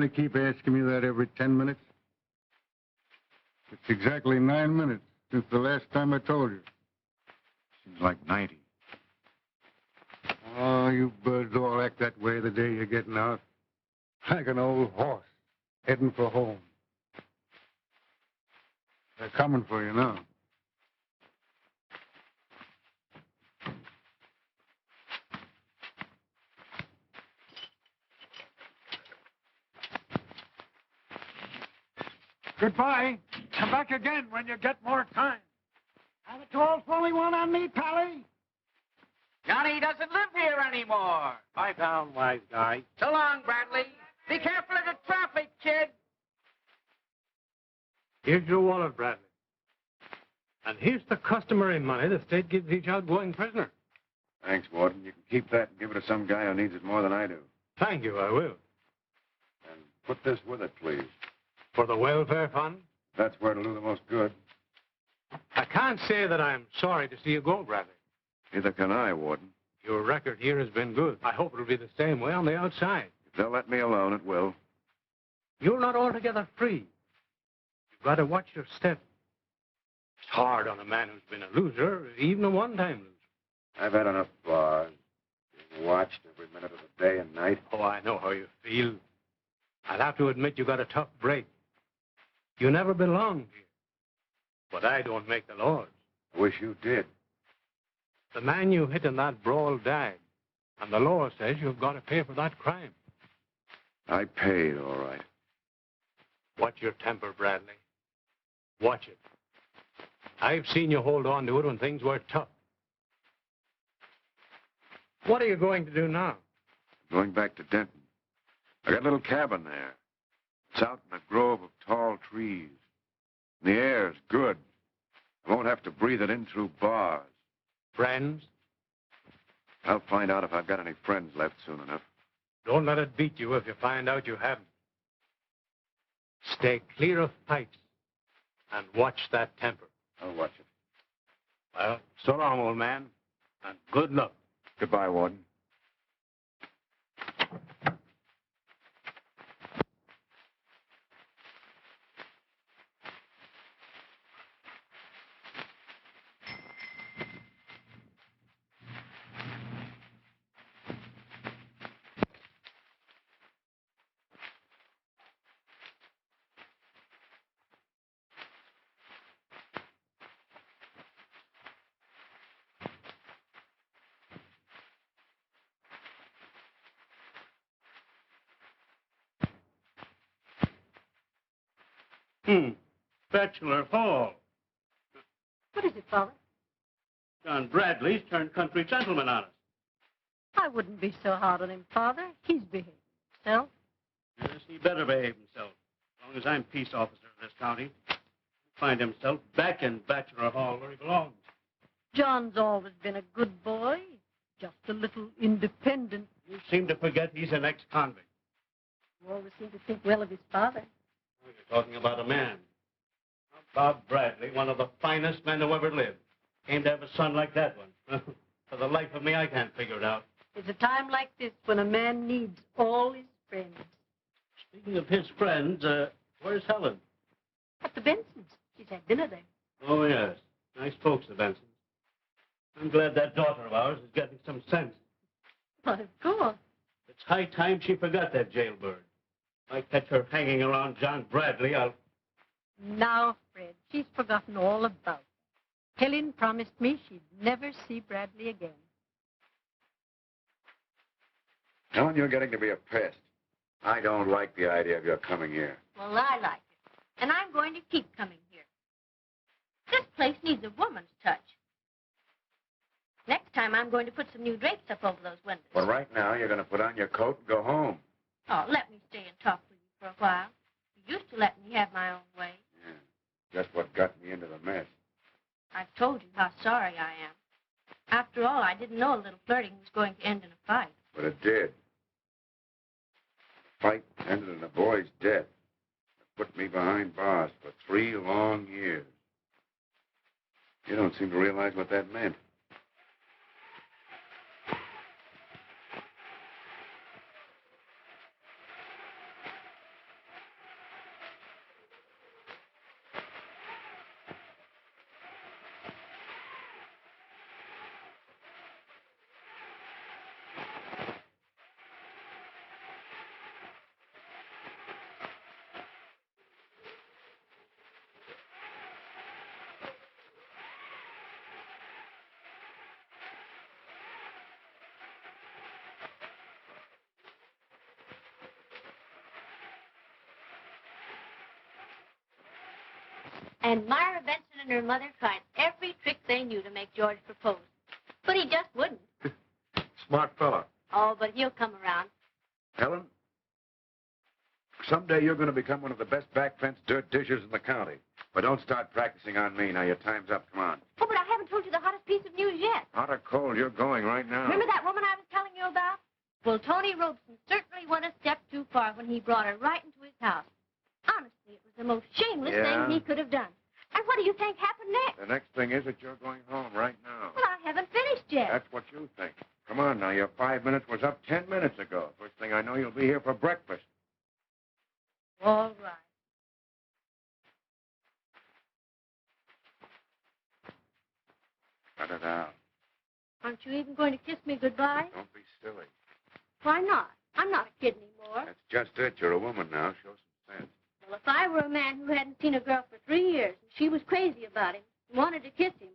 to keep asking me that every 10 minutes? It's exactly 9 minutes since the last time I told you. Seems like 90. Oh, you birds all act that way the day you're getting out. Like an old horse heading for home. They're coming for you now. Goodbye. Come back again when you get more time. And the 12th only one on me, Pally. Johnny doesn't live here anymore. Lie down, wise guy. So long, Bradley. Be careful of the traffic, kid. Here's your wallet, Bradley. And here's the customary money the state gives each outgoing prisoner. Thanks, Warden. You can keep that and give it to some guy who needs it more than I do. Thank you, I will. And put this with it, please. For the welfare fund? That's where it'll do the most good. I can't say that I'm sorry to see you go, Bradley. Neither can I, Warden. Your record here has been good. I hope it'll be the same way on the outside. If they'll let me alone, it will. You're not altogether free. You've got to watch your step. It's hard on a man who's been a loser, even a one-time loser. I've had enough bars. Being watched every minute of the day and night. Oh, I know how you feel. I'll have to admit you got a tough break. You never belonged here. But I don't make the laws. I wish you did. The man you hit in that brawl died. And the law says you've got to pay for that crime. I paid, all right. Watch your temper, Bradley. Watch it. I've seen you hold on to it when things were tough. What are you going to do now? Going back to Denton. I got a little cabin there. It's out in a grove of tall trees. And the air's good. I won't have to breathe it in through bars. Friends? I'll find out if I've got any friends left soon enough. Don't let it beat you if you find out you haven't. Stay clear of fights and watch that temper. I'll watch it. Well, so long, old man, and good luck. Goodbye, Warden. Bachelor Hall. What is it, Father? John Bradley's turned country gentleman on us. I wouldn't be so hard on him, Father. He's behaved himself. Yes, he better behave himself. As long as I'm peace officer of this county, he'll find himself back in Bachelor Hall where he belongs. John's always been a good boy, just a little independent. You seem to forget he's an ex-convict. You always seem to think well of his father. Oh, you're talking about a man. Bob Bradley, one of the finest men who ever lived. Came to have a son like that one. For the life of me, I can't figure it out. It's a time like this when a man needs all his friends. Speaking of his friends, where's Helen? At the Bensons. She's had dinner there. Oh, yes. Nice folks, the Bensons. I'm glad that daughter of ours is getting some sense. But of course. It's high time she forgot that jailbird. If I catch her hanging around John Bradley, I'll... Now, Fred, she's forgotten all about it. Helen promised me she'd never see Bradley again. Helen, you're getting to be a pest. I don't like the idea of your coming here. Well, I like it. And I'm going to keep coming here. This place needs a woman's touch. Next time, I'm going to put some new drapes up over those windows. But right now, you're going to put on your coat and go home. Oh, let me stay and talk with you for a while. You used to let me have my own way. Yeah, just what got me into the mess. I've told you how sorry I am. After all, I didn't know a little flirting was going to end in a fight. But it did. The fight ended in a boy's death. It put me behind bars for 3 long years. You don't seem to realize what that meant. And Myra Benson and her mother tried every trick they knew to make George propose. But he just wouldn't. Smart fella. Oh, but he'll come around. Helen, someday you're going to become one of the best back fence dirt dishers in the county. But don't start practicing on me. Now, your time's up. Come on. Oh, but I haven't told you the hottest piece of news yet. Hot or cold, you're going right now. Remember that woman I was telling you about? Well, Tony Robson certainly went a step too far when he brought her right into his house. Honestly, it was the most shameless thing he could have done. And what do you think happened next? The next thing is that you're going home right now. Well, I haven't finished yet. That's what you think. Come on now, your 5 minutes was up 10 minutes ago. First thing I know, you'll be here for breakfast. All right. Cut it out. Aren't you even going to kiss me goodbye? Don't be silly. Why not? I'm not a kid anymore. That's just it. You're a woman now. Show some sense. Well, if I were a man who hadn't seen a girl for 3 years, and she was crazy about him, and wanted to kiss him.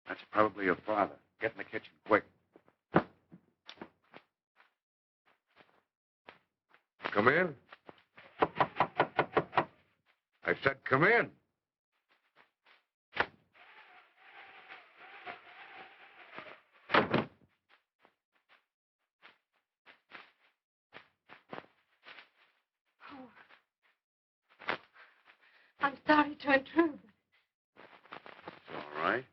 That's probably your father. Get in the kitchen, quick. Come in. I said come in. I'm sorry to intrude. It's all right.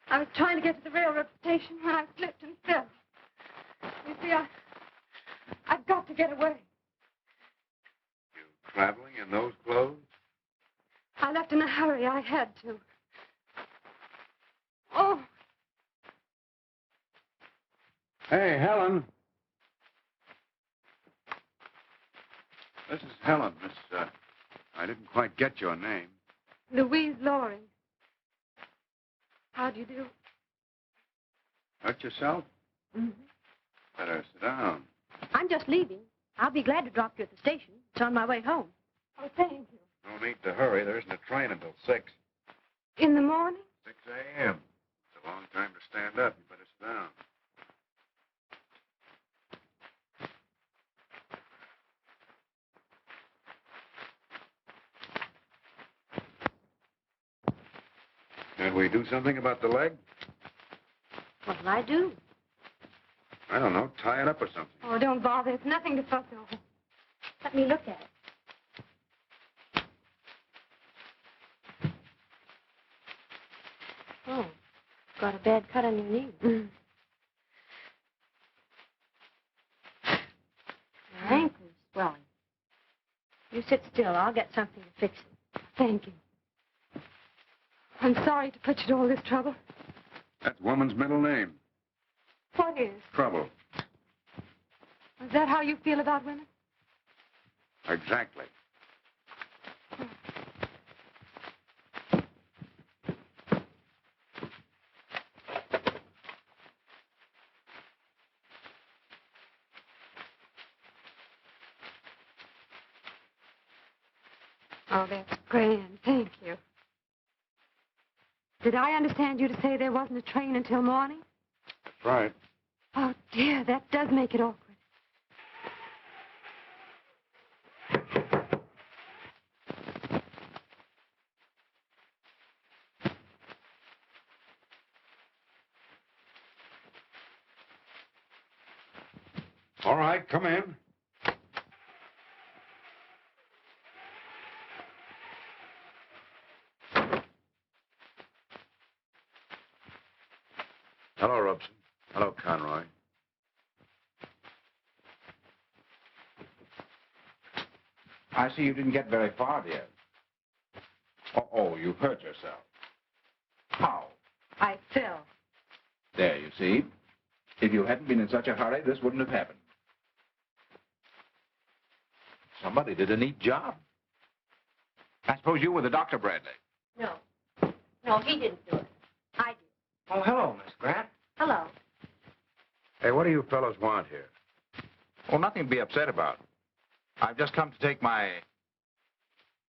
I was trying to get to the railroad station when I slipped and fell. You see, I've got to get away. You traveling in those clothes? I left in a hurry. I had to. Oh. Hey, Helen. This is Helen, Miss, I didn't quite get your name. Louise Loring. How do you do? Hurt yourself? Mm-hmm. Better sit down. I'm just leaving. I'll be glad to drop you at the station. It's on my way home. Oh, thank you. No need to hurry. There isn't a train until 6. In the morning? 6 a.m. It's a long time to stand up. You better sit down. Can we do something about the leg? What'll I do? I don't know. Tie it up or something. Oh, don't bother. It's nothing to fuss over. Let me look at it. Oh, got a bad cut on your knee. Mm. Your ankle is swelling. You sit still. I'll get something to fix it. Thank you. I'm sorry to put you to all this trouble. That woman's middle name. What is? Trouble. Is that how you feel about women? Exactly. Oh, that's grand. Thank you. Did I understand you to say there wasn't a train until morning? That's right. Oh, dear, that does make it awkward. All right, come in. Hello, Robson. Hello, Conroy. I see you didn't get very far, dear. Oh, you hurt yourself. How? I fell. There, you see. If you hadn't been in such a hurry, this wouldn't have happened. Somebody did a neat job. I suppose you were the doctor, Bradley. No. No, he didn't do it. I did. Oh, hello, Miss Grant. Hello. Hey, what do you fellows want here? Well, nothing to be upset about. I've just come to take my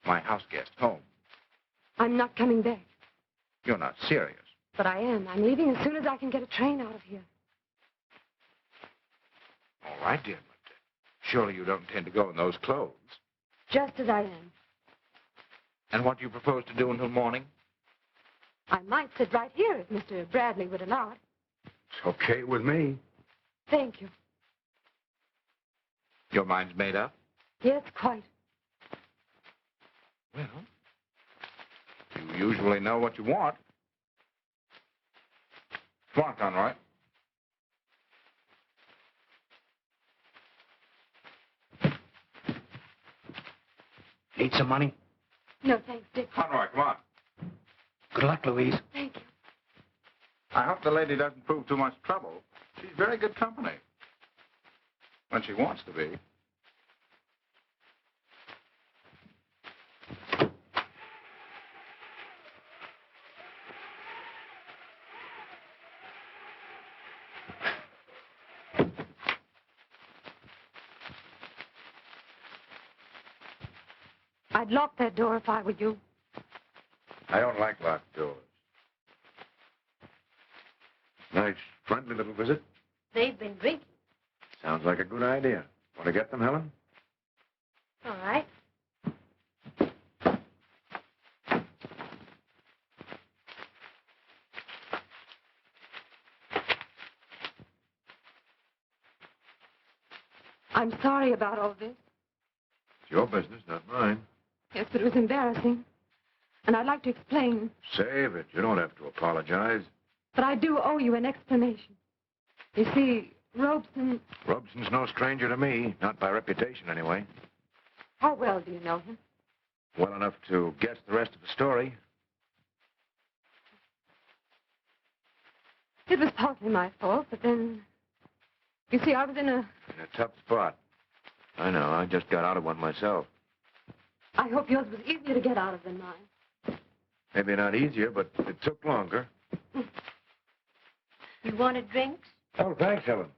house guest home. I'm not coming back. You're not serious. But I am. I'm leaving as soon as I can get a train out of here. All right, dear, but surely you don't intend to go in those clothes. Just as I am. And what do you propose to do until morning? I might sit right here if Mr. Bradley would allow it. It's okay with me. Thank you. Your mind's made up? Yes, quite. Well, you usually know what you want. Come on, Conroy. Need some money? No, thanks, Dick. Conroy, come on. Good luck, Louise. Thank you. I hope the lady doesn't prove too much trouble. She's very good company. When she wants to be. I'd lock that door if I were you. I don't like locked doors. Nice, friendly little visit. They've been drinking. Sounds like a good idea. Want to get them, Helen? All right. I'm sorry about all this. It's your business, not mine. Yes, but it was embarrassing. And I'd like to explain. Save it. You don't have to apologize. But I do owe you an explanation. You see, Robson... Robson's no stranger to me. Not by reputation, anyway. How well do you know him? Well enough to guess the rest of the story. It was partly my fault, but then... You see, I was in a... In a tough spot. I know. I just got out of one myself. I hope yours was easier to get out of than mine. Maybe not easier, but it took longer. You wanted drinks? Oh, thanks, Helen.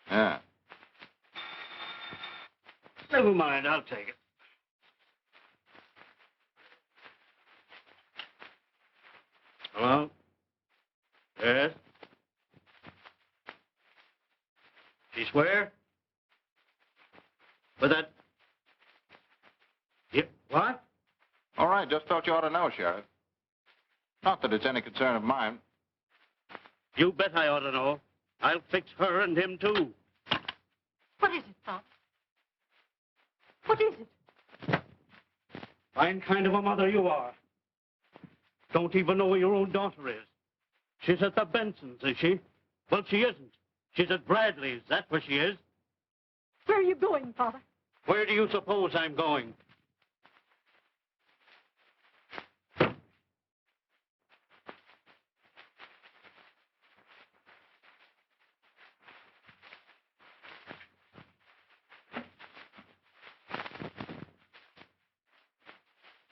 Yeah. Never mind, I'll take it. Hello? Yes? She's where? With that... Yep, what? All right, just thought you ought to know, Sheriff. Not that it's any concern of mine. You bet I ought to know. I'll fix her and him, too. What is it, Pop? What is it? Fine kind of a mother you are. Don't even know where your own daughter is. She's at the Bensons, is she? Well, she isn't. She's at Bradley's, that's where she is. Where are you going, Father? Where do you suppose I'm going?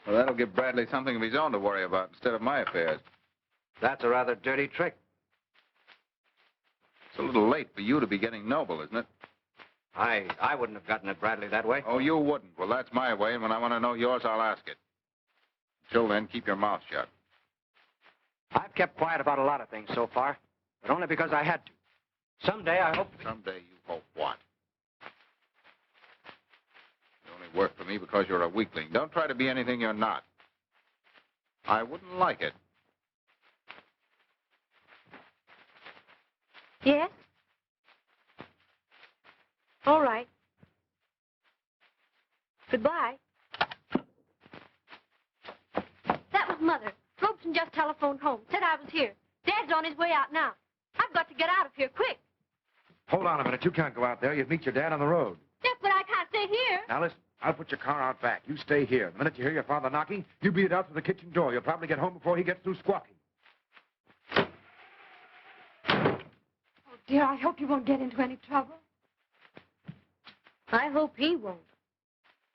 Well, that'll give Bradley something of his own to worry about instead of my affairs. That's a rather dirty trick. It's a little late for you to be getting noble, isn't it? I wouldn't have gotten at Bradley that way. Oh, you wouldn't. Well, that's my way, and when I want to know yours, I'll ask it. Until then, keep your mouth shut. I've kept quiet about a lot of things so far, but only because I had to. Someday I hope... Someday you hope what? You only work for me because you're a weakling. Don't try to be anything you're not. I wouldn't like it. Yes? All right. Goodbye. That was Mother. Robson just telephoned home. Said I was here. Dad's on his way out now. I've got to get out of here quick. Hold on a minute. You can't go out there. You'd meet your dad on the road. Yes, but I can't stay here. Now, listen. I'll put your car out back. You stay here. The minute you hear your father knocking, you beat it out to the kitchen door. You'll probably get home before he gets through squawking. Oh, dear, I hope you won't get into any trouble. I hope he won't.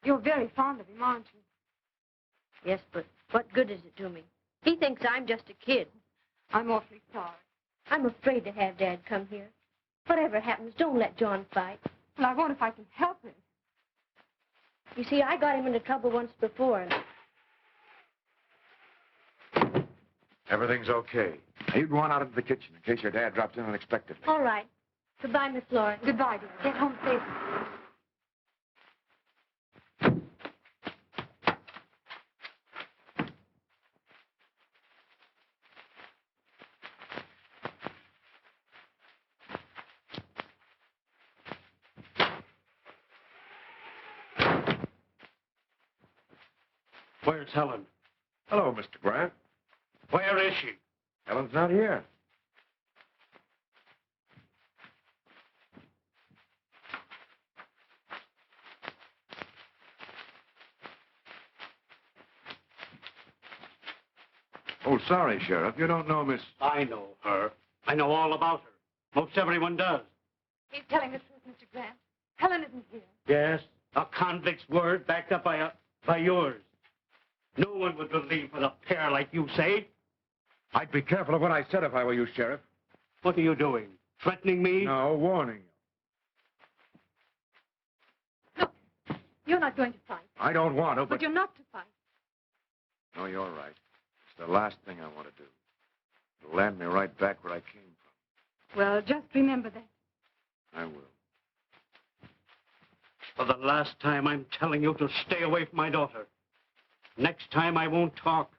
You're very fond of him, aren't you? Yes, but what good is it to me? He thinks I'm just a kid. I'm awfully sorry. I'm afraid to have Dad come here. Whatever happens, don't let John fight. Well, I won't if I can help it. You see, I got him into trouble once before, and Everything's okay. You'd run out into the kitchen in case your dad drops in unexpectedly. all right. Goodbye, Miss Loring. Goodbye, dear. Get home safely. Where's Helen? Hello, Mr. Grant. Where is she? Helen's not here. Oh, sorry, Sheriff. You don't know Miss... I know her. I know all about her. Most everyone does. He's telling the truth, Mr. Grant. Helen isn't here. Yes, a convict's word backed up by yours. No one would believe for a pair like you say. I'd be careful of what I said if I were you, Sheriff. What are you doing? Threatening me? No, warning you. Look, you're not going to fight. I don't want to, But you're not to fight. No, you're right. It's the last thing I want to do. It'll land me right back where I came from. Well, just remember that. I will. For the last time, I'm telling you to stay away from my daughter. Next time, I won't talk.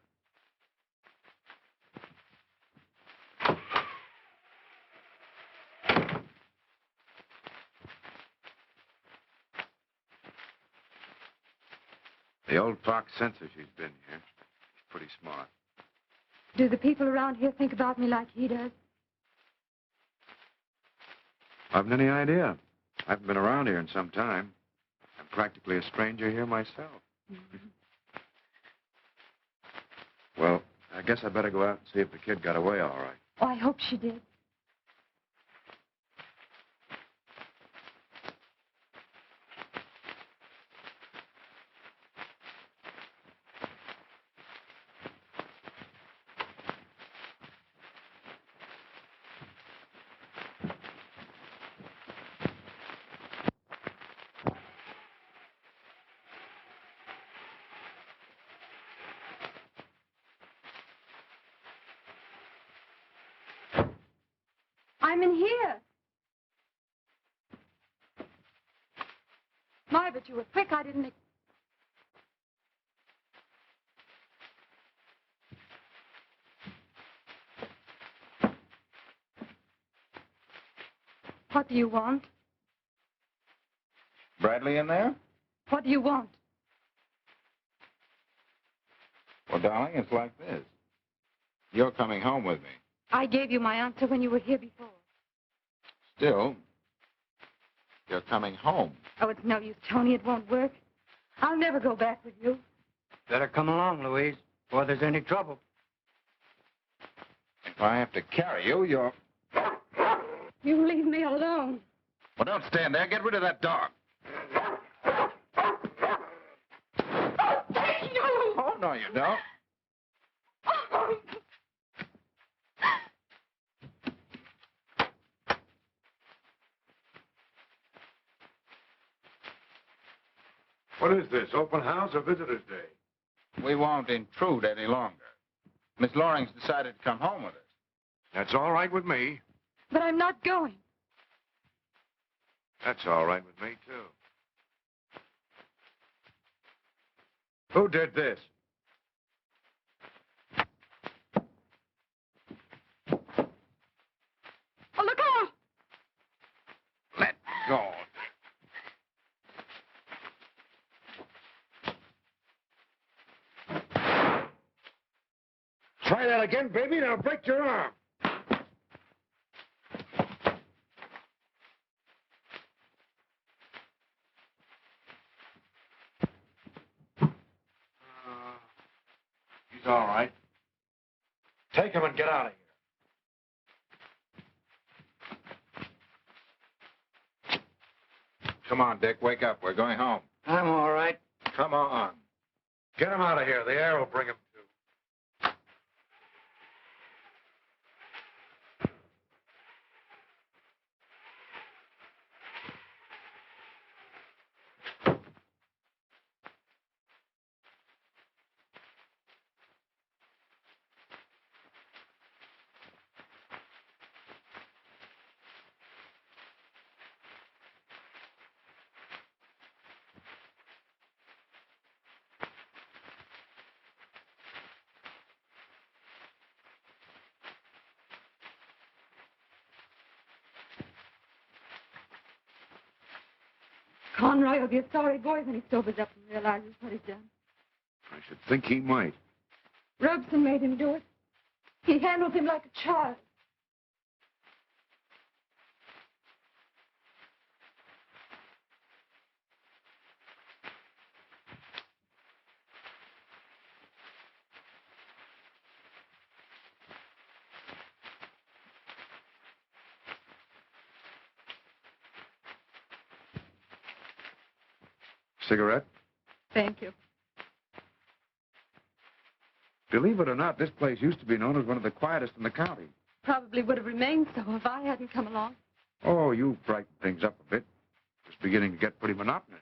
The old fox censor she's been here. She's pretty smart. Do the people around here think about me like he does? I haven't any idea. I haven't been around here in some time. I'm practically a stranger here myself. Well, I guess I better go out and see if the kid got away all right. Oh, I hope she did. I'm in here. My, but you were quick. I didn't... What do you want? Bradley in there? What do you want? Well, darling, it's like this. You're coming home with me. I gave you my answer when you were here before. Still, you're coming home. Oh, it's no use, Tony. It won't work. I'll never go back with you. Better come along, Louise, before there's any trouble. If I have to carry you, you're... You leave me alone. Well, don't stand there. Get rid of that dog. Oh, no, you don't. What is this, open house or visitor's day? We won't intrude any longer. Miss Loring's decided to come home with us. That's all right with me. But I'm not going. That's all right with me, too. Who did this? Oh, look out! Let go. Try that again, baby, and I'll break your arm. He's all right. Take him and get out of here. Come on, Dick. Wake up. We're going home. I'm all right. Come on. Get him out of here. The air will bring him to. Conroy will be a sorry boy when he sobers up and realizes what he's done. I should think he might. Robson made him do it. He handled him like a child. Cigarette? Thank you. Believe it or not, this place used to be known as one of the quietest in the county. Probably would have remained so if I hadn't come along. Oh, you brightened things up a bit. It's beginning to get pretty monotonous.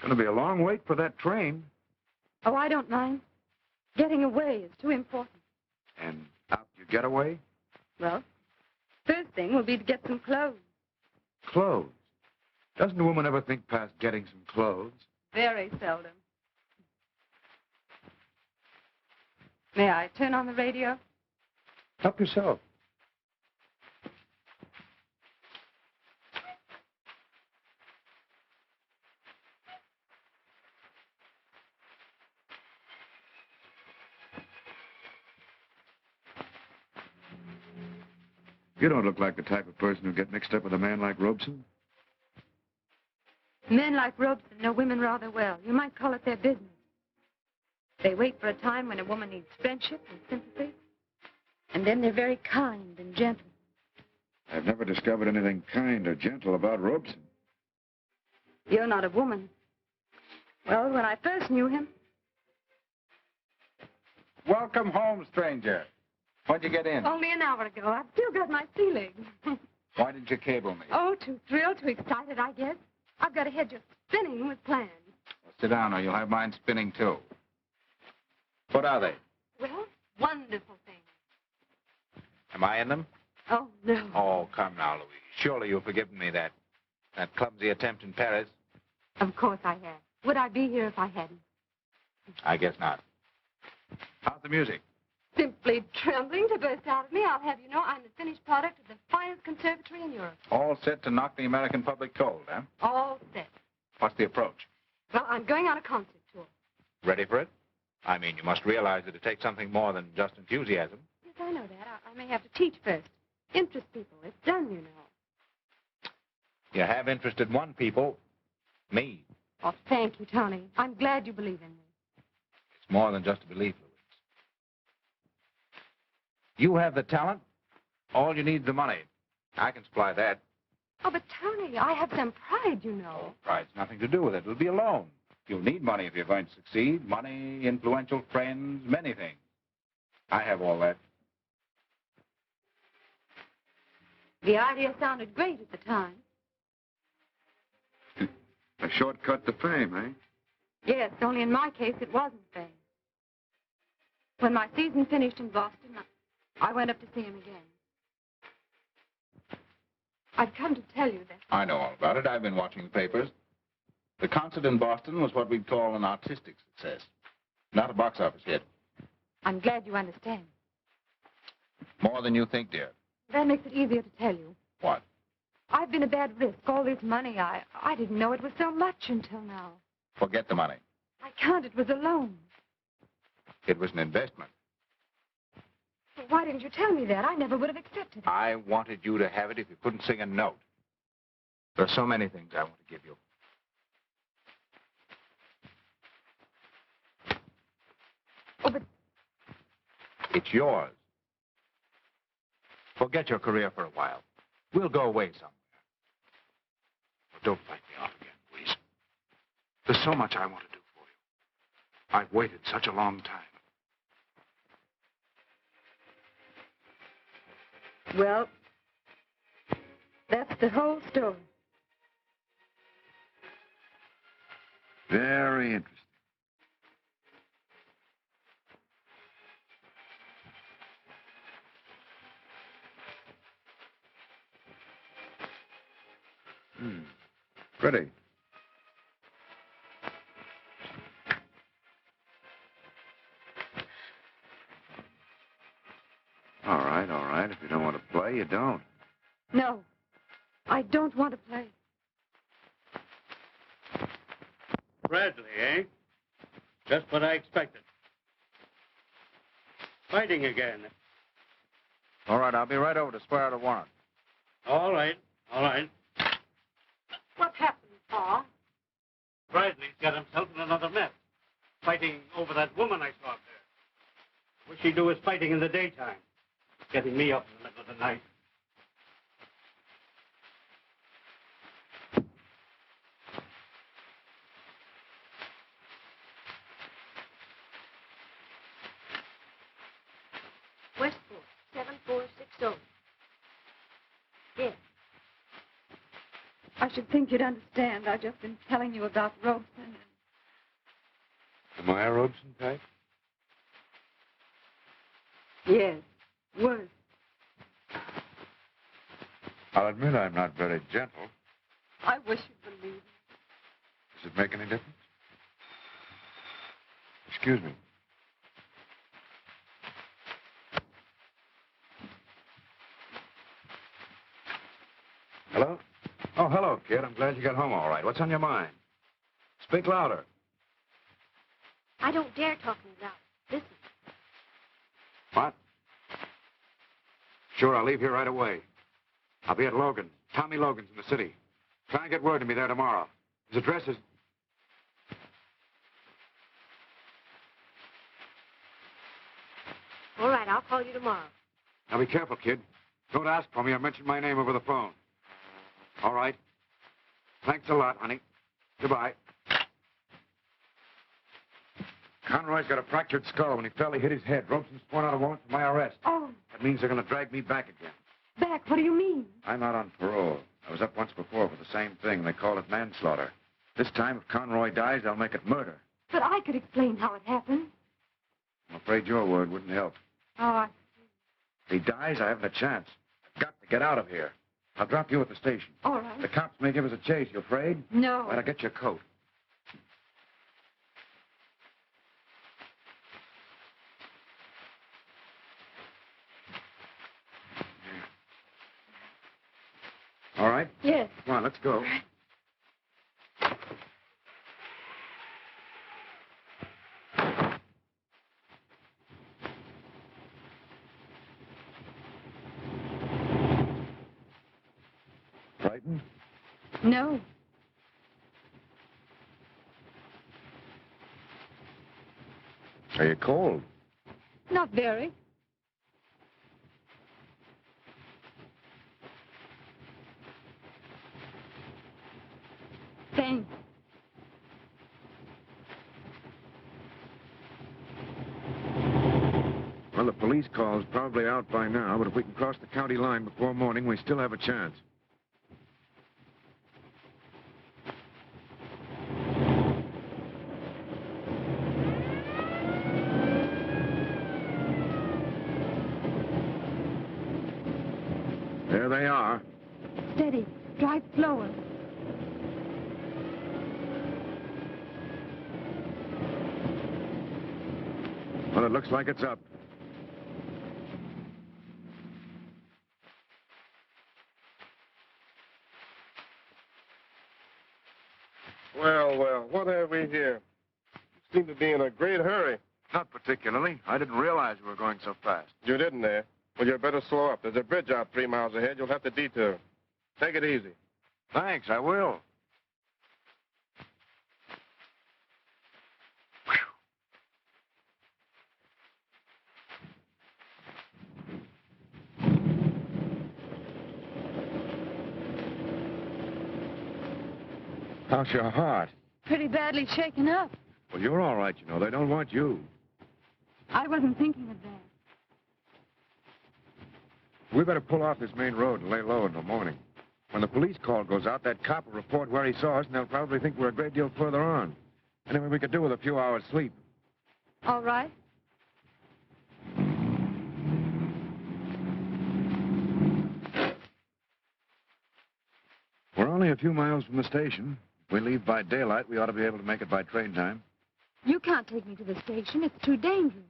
Gonna be a long wait for that train. Oh, I don't mind. Getting away is too important. And out you get away? Well, first thing will be to get some clothes. Clothes. Doesn't a woman ever think past getting some clothes? Very seldom. May I turn on the radio? Help yourself. You don't look like the type of person who'd get mixed up with a man like Robson. Men like Robson know women rather well. You might call it their business. They wait for a time when a woman needs friendship and sympathy. And then they're very kind and gentle. I've never discovered anything kind or gentle about Robson. You're not a woman. Well, when I first knew him... Welcome home, stranger. When'd you get in? Only an hour ago. I've still got my sea legs. Why didn't you cable me? Oh, too thrilled, too excited, I guess. I've got a head just spinning with plans. Well, sit down or you'll have mine spinning, too. What are they? Well, wonderful things. Am I in them? Oh, no. Oh, come now, Louise. Surely you've forgiven me that clumsy attempt in Paris. Of course I have. Would I be here if I hadn't? I guess not. How's the music? Simply trembling to burst out of me. I'll have you know I'm the finished product of the finest conservatory in Europe. All set to knock the American public cold, huh? All set. What's the approach? Well, I'm going on a concert tour. Ready for it? I mean, you must realize that it takes something more than just enthusiasm. Yes, I know that. I may have to teach first. Interest people. It's done, you know. You have interested one people, me. Oh, thank you, Tony. I'm glad you believe in me. It's more than just a belief, Louise. You have the talent. All you need is the money. I can supply that. Oh, but Tony, I have some pride, you know. Oh, pride's nothing to do with it. It'll be a loan. You'll need money if you're going to succeed. Money, influential friends, many things. I have all that. The idea sounded great at the time. A shortcut to fame, eh? Yes, only in my case it wasn't fame. When my season finished in Boston, I went up to see him again. I've come to tell you that... I know all about it. I've been watching the papers. The concert in Boston was what we'd call an artistic success. Not a box office hit. I'm glad you understand. More than you think, dear. That makes it easier to tell you. What? I've been a bad risk. All this money, I didn't know it was so much until now. Forget the money. I can't. It was a loan. It was an investment. Well, why didn't you tell me that? I never would have accepted it. I wanted you to have it if you couldn't sing a note. There are so many things I want to give you. Oh, but... It's yours. Forget your career for a while. We'll go away somewhere. But don't fight me off again, Louise. There's so much I want to do for you. I've waited such a long time. Well, that's the whole story. Very interesting. Pretty. All right, all right. If you don't want to play, you don't. No, I don't want to play. Bradley, eh? Just what I expected. Fighting again. All right, I'll be right over to swear out a warrant. All right, all right. What happened, Pa? Bradley's got himself in another mess. Fighting over that woman I saw up there. Wish he'd do his fighting in the daytime. Getting me up in the middle of the night. Westport, 7460. Yes. I should think you'd understand. I've just been telling you about Rosen. Am I a Robson type? Yes, worse. I'll admit I'm not very gentle. I wish you'd believe me. Does it make any difference? Excuse me. Hello? Oh, hello, kid. I'm glad you got home all right. What's on your mind? Speak louder. I don't dare talk in loud. Listen. What? Sure, I'll leave here right away. I'll be at Logan. Tommy Logan's in the city. Try and get word to me there tomorrow. His address is... All right, I'll call you tomorrow. Now be careful, kid. Don't ask for me or mention my name over the phone. All right. Thanks a lot, honey. Goodbye. Conroy's got a fractured skull. When he fell, he hit his head. Robson's sworn out a warrant for my arrest. Oh, That means they're going to drag me back again. back, what do you mean? I'm out on parole. I was up once before for the same thing. They call it manslaughter. This time, if Conroy dies, they'll make it murder. But I could explain how it happened. I'm afraid your word wouldn't help. Oh, If he dies, I haven't a chance. I've got to get out of here. I'll drop you at the station. all right. The cops may give us a chase. You afraid? No. All right, I'll get your coat. All right? Yes. Come on, let's go. Frightened? No. Are you cold? Not very. Thanks. Well, the police call's probably out by now, but if we can cross the county line before morning, we still have a chance. There they are. Steady. Drive slower. Well, it looks like it's up. Well, what have we here? You seem to be in a great hurry. Not particularly. I didn't realize we were going so fast. You didn't there? Well, you better slow up. There's a bridge out 3 miles ahead. You'll have to detour. Take it easy. Thanks, I will. How's your heart? Pretty badly shaken up. Well, you're all right, you know. They don't want you. I wasn't thinking of that. We better pull off this main road and lay low until morning. When the police call goes out, that cop will report where he saw us, and they'll probably think we're a great deal further on. Anyway, we could do with a few hours' sleep. All right. We're only a few miles from the station. If we leave by daylight, we ought to be able to make it by train time. You can't take me to the station. It's too dangerous.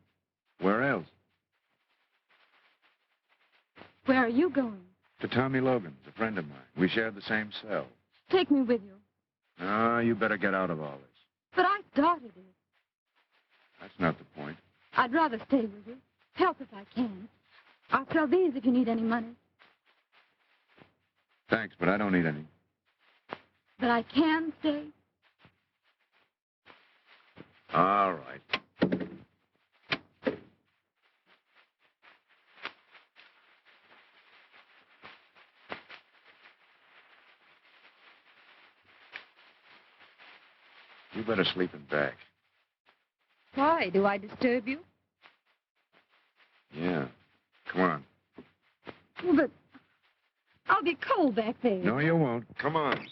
Where else? Where are you going? To Tommy Logan's, a friend of mine. We shared the same cell. Take me with you. No, you better get out of all this. But I started it. That's not the point. I'd rather stay with you. Help if I can. I'll sell these if you need any money. Thanks, but I don't need any. But I can stay. All right. You better sleep in bed. Why? Do I disturb you? Yeah. Come on. But I'll be cold back there. No, you won't. Come on.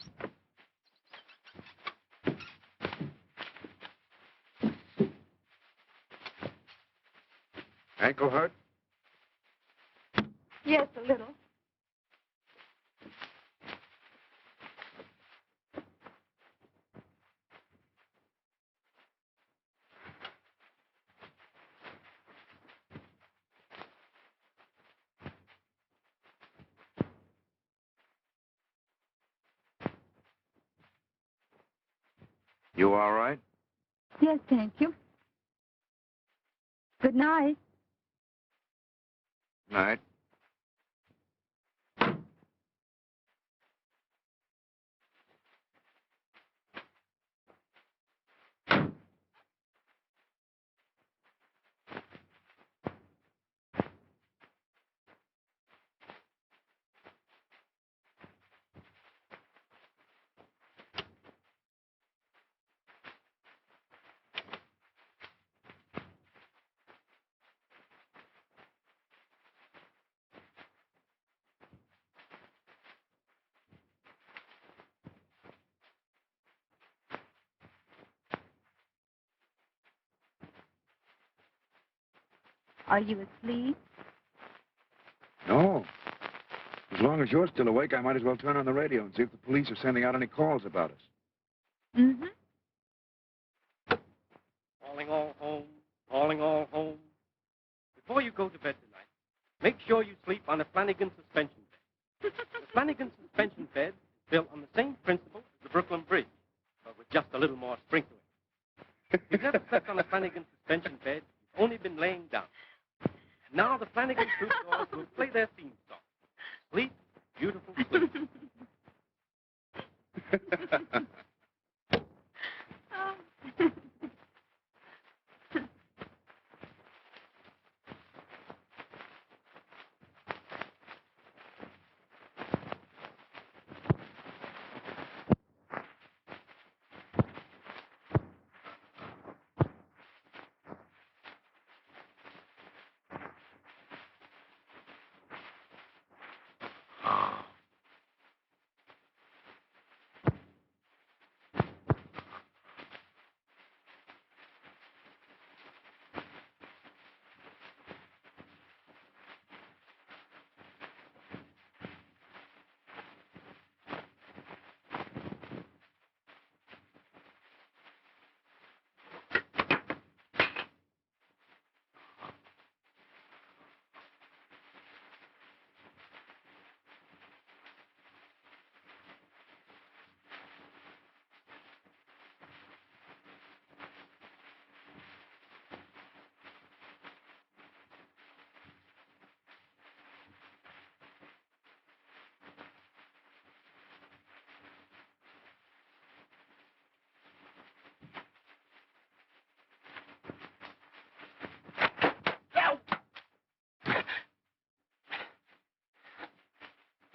Ankle hurt? Yes, a little. You all right? Yes, thank you. Good night. Night. Are you asleep? No. As long as you're still awake, I might as well turn on the radio and see if the police are sending out any calls about us. Mm-hmm. Calling all home, calling all home. Before you go to bed tonight, make sure you sleep on a Flanagan suspension bed. The Flanagan suspension bed is built on the same principle as the Brooklyn Bridge, but with just a little more sprinkling. If you've never slept on a Flanagan suspension bed, you've only been laying down. And now the Flanagan troubadours will play their theme song. Sleep, beautiful sleep.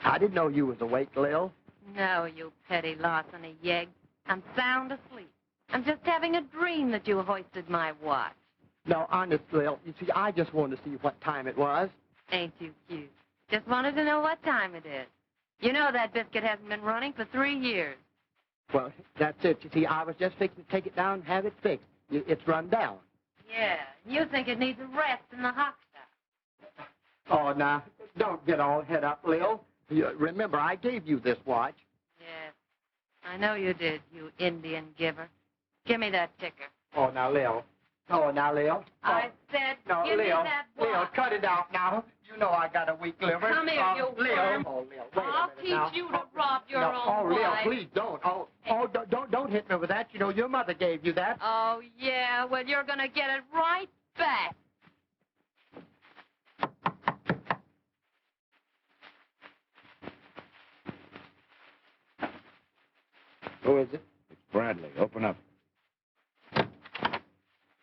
I didn't know you was awake, Lil. No, you petty larceny yegg. I'm sound asleep. I'm just having a dream that you hoisted my watch. No, honest, Lil. You see, I just wanted to see what time it was. Ain't you cute? Just wanted to know what time it is. You know that biscuit hasn't been running for 3 years. Well, that's it. You see, I was just fixing to take it down and have it fixed. It's run down. Yeah, you think it needs a rest in the hot stuff. Oh, now, don't get all head up, Lil. Remember, I gave you this watch. Yes, I know you did, you Indian giver. Give me that ticker. Oh, now, Lil, Oh, now, Leo. I said, No, give Leo. me that Leo, watch. cut it out now. You know I got a weak liver. Come here, you Leo. worm. Oh, Leo, wait I'll a minute teach now. you to rob your No, own Leo, wife. please don't. Don't hit me with that. You know your mother gave you that. Oh, yeah, well, you're going to get it right back. Who is it? It's Bradley. Open up.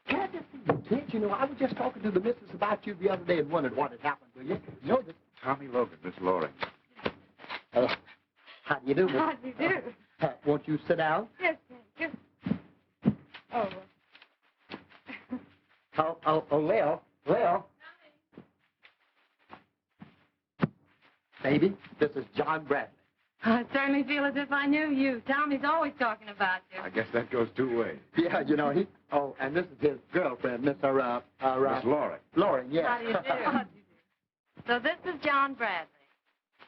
Glad to see you, kid. You know, I was just talking to the missus about you the other day and wondered what had happened to you. You know that. Tommy Logan, Miss Loring. How do you do, Miss? How do you do? Won't you sit down? Yes, thank you. Oh, Leo. Baby, this is John Bradley. I certainly feel as if I knew you. Tommy's always talking about you. I guess that goes two ways. Yeah, you know, Oh, and this is his girlfriend, Miss Miss Loring. Loring, yeah. How do you do? So this is John Bradley.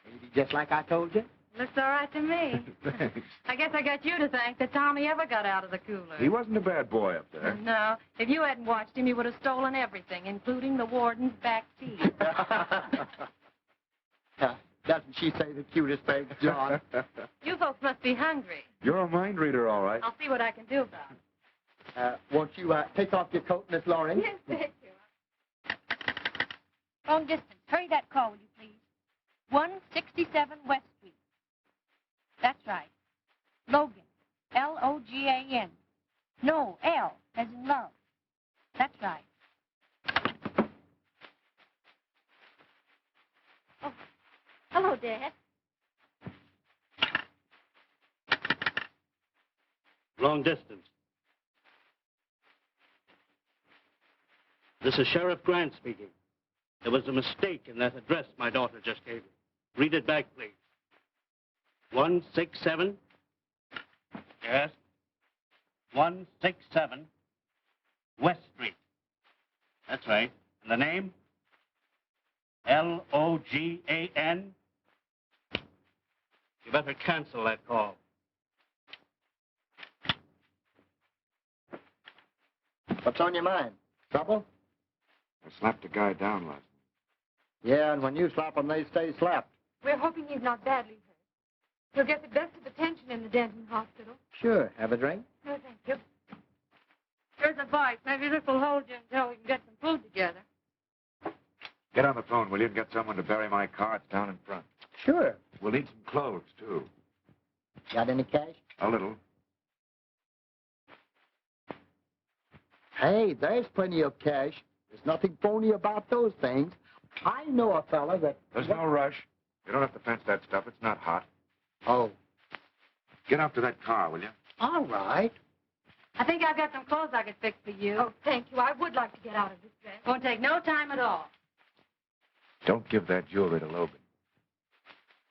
Baby, just like I told you. Looks all right to me. Thanks. I guess I got you to thank that Tommy ever got out of the cooler. He wasn't a bad boy up there. No. If you hadn't watched him, you would have stolen everything, including the warden's back teeth. Doesn't she say the cutest things, John? You folks must be hungry. You're a mind reader, all right. I'll see what I can do about it. Won't you take off your coat, Miss Loring? Yes, thank you. Long distance. Hurry that call, will you please? 167 West Street. That's right. Logan. Logan. No, L as in love. That's right. Oh, hello, Dad. Long distance. This is Sheriff Grant speaking. There was a mistake in that address my daughter just gave me. Read it back, please. 167. Yes. 167 West Street. That's right. And the name? Logan. You better cancel that call. What's on your mind? Trouble? I slapped a guy down last night. Yeah, and when you slap them, they stay slapped. We're hoping he's not badly hurt. He'll get the best of attention in the Denton Hospital. Sure. Have a drink? No, thank you. Here's a bite. Maybe this will hold you until we can get some food together. Get on the phone, will you, and get someone to bury my car. It's down in front. Sure. We'll need some clothes, too. Got any cash? A little. Hey, there's plenty of cash. There's nothing phony about those things. I know a fella that... There's no rush. You don't have to fence that stuff. It's not hot. Oh. Get up to that car, will you? All right. I think I've got some clothes I could fix for you. Oh, thank you. I would like to get out of this dress. Won't take no time at all. Don't give that jewelry to Logan.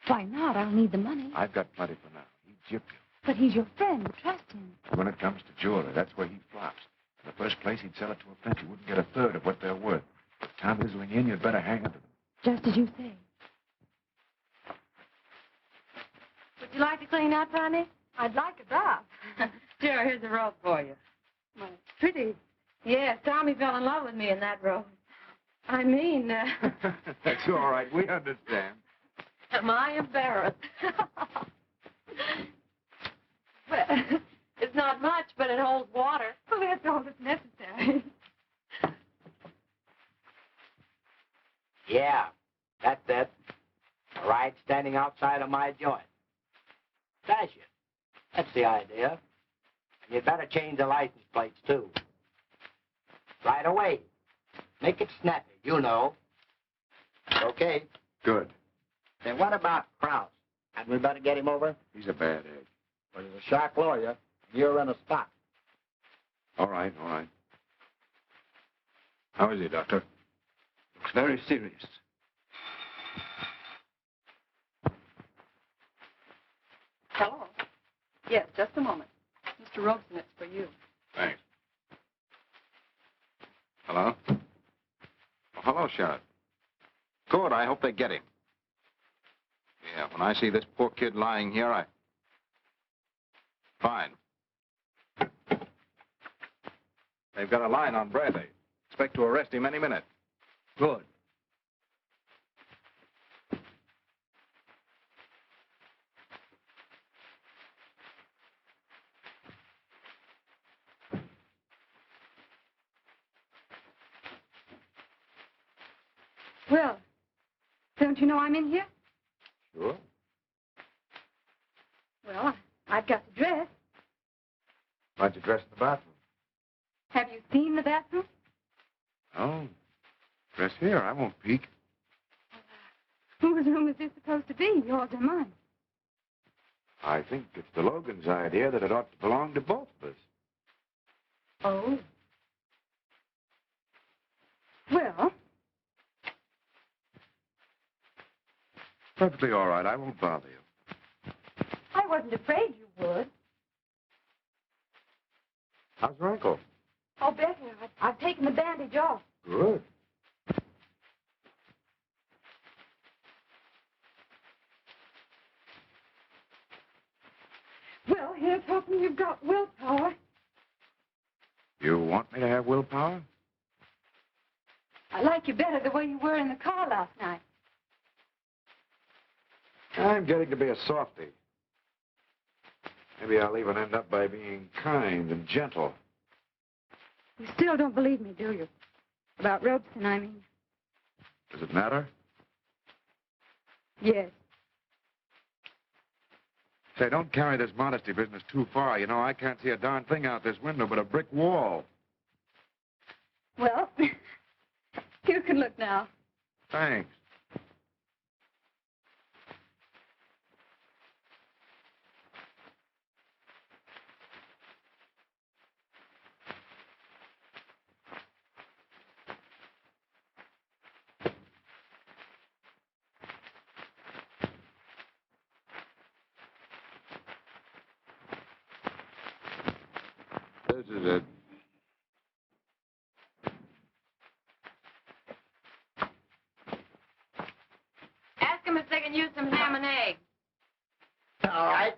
Why not? I'll need the money. I've got plenty for now. He gypped you. But he's your friend. Trust him. When it comes to jewelry, that's where he flops. In the first place, he'd sell it to a fence. He wouldn't get a third of what they're worth. If Tom is in, you'd better hang on to them. Just as you say. Would you like to clean up, honey? I'd like a bath. Sure, here's a robe for you. Well, it's pretty. Yes, Tommy fell in love with me in that robe. I mean... That's all right. We understand. Am I embarrassed? Well, it's not much, but it holds water. Well, that's all that's necessary. Yeah, that's it. A ride standing outside of my joint. Dash it. That's the idea. And you'd better change the license plates, too. Right away. Make it snappy, you know. Okay. Good. Then what about Krause? And we better get him over? He's a bad egg. Well, he's a sharp lawyer. You're in a spot. All right, all right. How is he, Doctor? Looks very serious. Hello. Yes, just a moment. Mr. Robson, it's for you. Thanks. Hello? Oh, hello, Sheriff. Good, I hope they get him. Yeah, when I see this poor kid lying here, Fine. They've got a line on Bradley. Expect to arrest him any minute. Good. Well, don't you know I'm in here? Sure. Well, I've got to dress. Why'd you dress in the bathroom? Have you seen the bathroom? Oh, dress here. I won't peek. Whose room is this supposed to be, yours or mine? I think it's the Logan's idea that it ought to belong to both of us. Oh. Well, Perfectly all right. I won't bother you. I wasn't afraid you would. How's your ankle? Oh, better. I've taken the bandage off. Good. Well, here's hoping you've got willpower. You want me to have willpower? I like you better the way you were in the car last night. I'm getting to be a softy. Maybe I'll even end up by being kind and gentle. You still don't believe me, do you? About Robson, I mean. Does it matter? Yes. Say, don't carry this modesty business too far. You know, I can't see a darn thing out this window but a brick wall. Well, you can look now. Thanks. This is it. Ask them if they can use some ham and eggs. All right.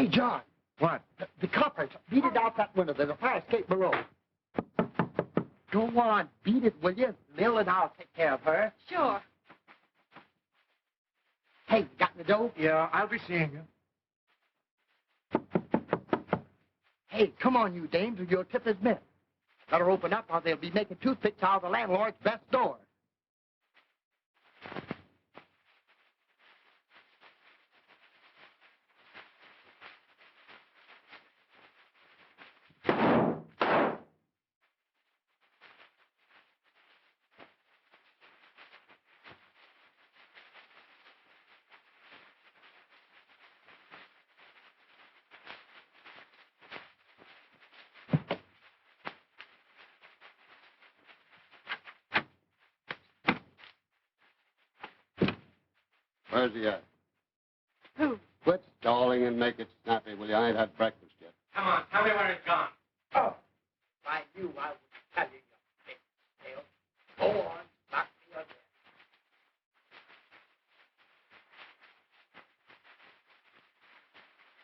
Hey, John. What? The coppers. Beat it out that window. There's a fire escape below. Go on. Beat it, will you? Lil and I'll take care of her. Sure. Hey, got the dough? Yeah, I'll be seeing you. Hey, come on, you dames, or your tip is missed. Better open up or they'll be making toothpicks out of the landlord's best door. Where's he at? Who? Quit stalling and make it snappy, will you? I ain't had breakfast yet. Come on, tell me where he's gone. Oh, if I knew, I would tell you, you big tail. Go on, knock me again.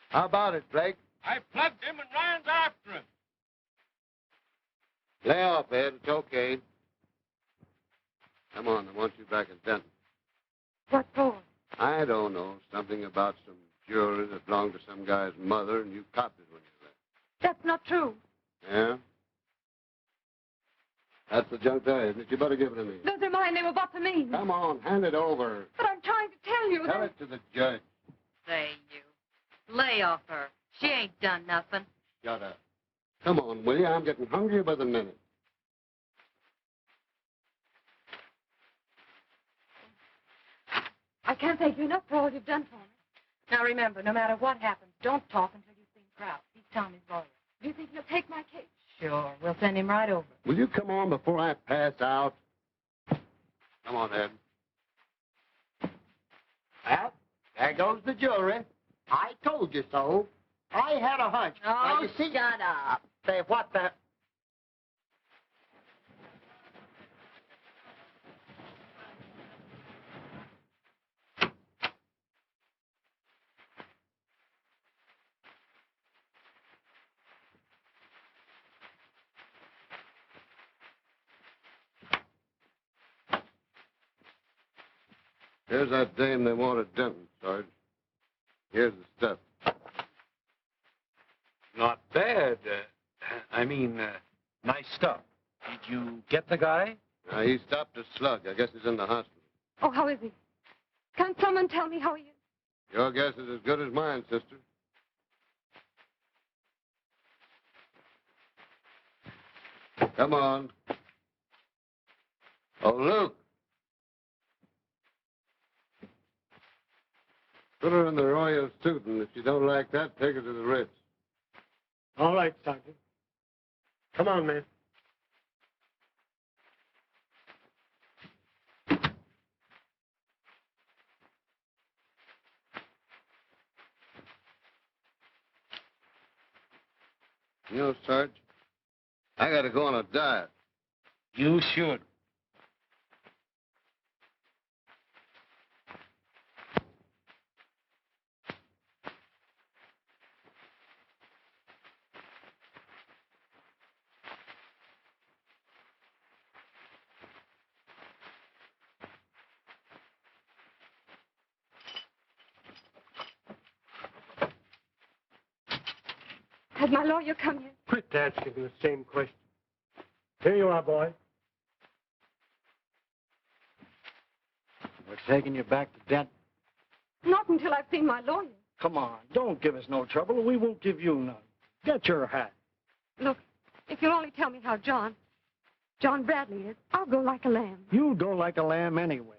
How about it, Blake? I plugged him and Ryan's after him. Lay off, Ed. It's okay. Come on, I want you back at Denton. What for? I don't know. Something about some jewelry that belonged to some guy's mother, and you copped it when you left. That's not true. Yeah? That's the junk there, isn't it? You better give it to me. Those are mine. They were bought for me. Come on, hand it over. But I'm trying to tell you Tell that... it to the judge. Say, you. Lay off her. She ain't done nothing. Shut up. Come on, will you? I'm getting hungrier by the minute. I can't thank you enough for all you've done for me. Now remember, no matter what happens, don't talk until you've seen Kraut. He's Tommy's lawyer. Do you think he'll take my case? Sure. We'll send him right over. Will you come on before I pass out? Come on, Ed. Well, There goes the jury. I told you so. I had a hunch. Now, Oh, you see... shut up. Say, what the... Here's that dame they wanted Denton, Sarge. Here's the stuff. Not bad. Nice stuff. Did you get the guy? He stopped a slug. I guess he's in the hospital. Oh, how is he? Can someone tell me how he is? Your guess is as good as mine, sister. Come on. Oh, Luke. Put her in the Royal suit, and if you don't like that, take her to the Ritz. All right, Sergeant. Come on, man. You know, Sarge, I gotta go on a diet. You should. Has my lawyer come yet? Quit asking the same question. Here you are, boy. We're taking you back to Denton. Not until I've seen my lawyer. Come on, don't give us no trouble. We won't give you none. Get your hat. Look, if you'll only tell me how John Bradley is, I'll go like a lamb. You'll go like a lamb anyway.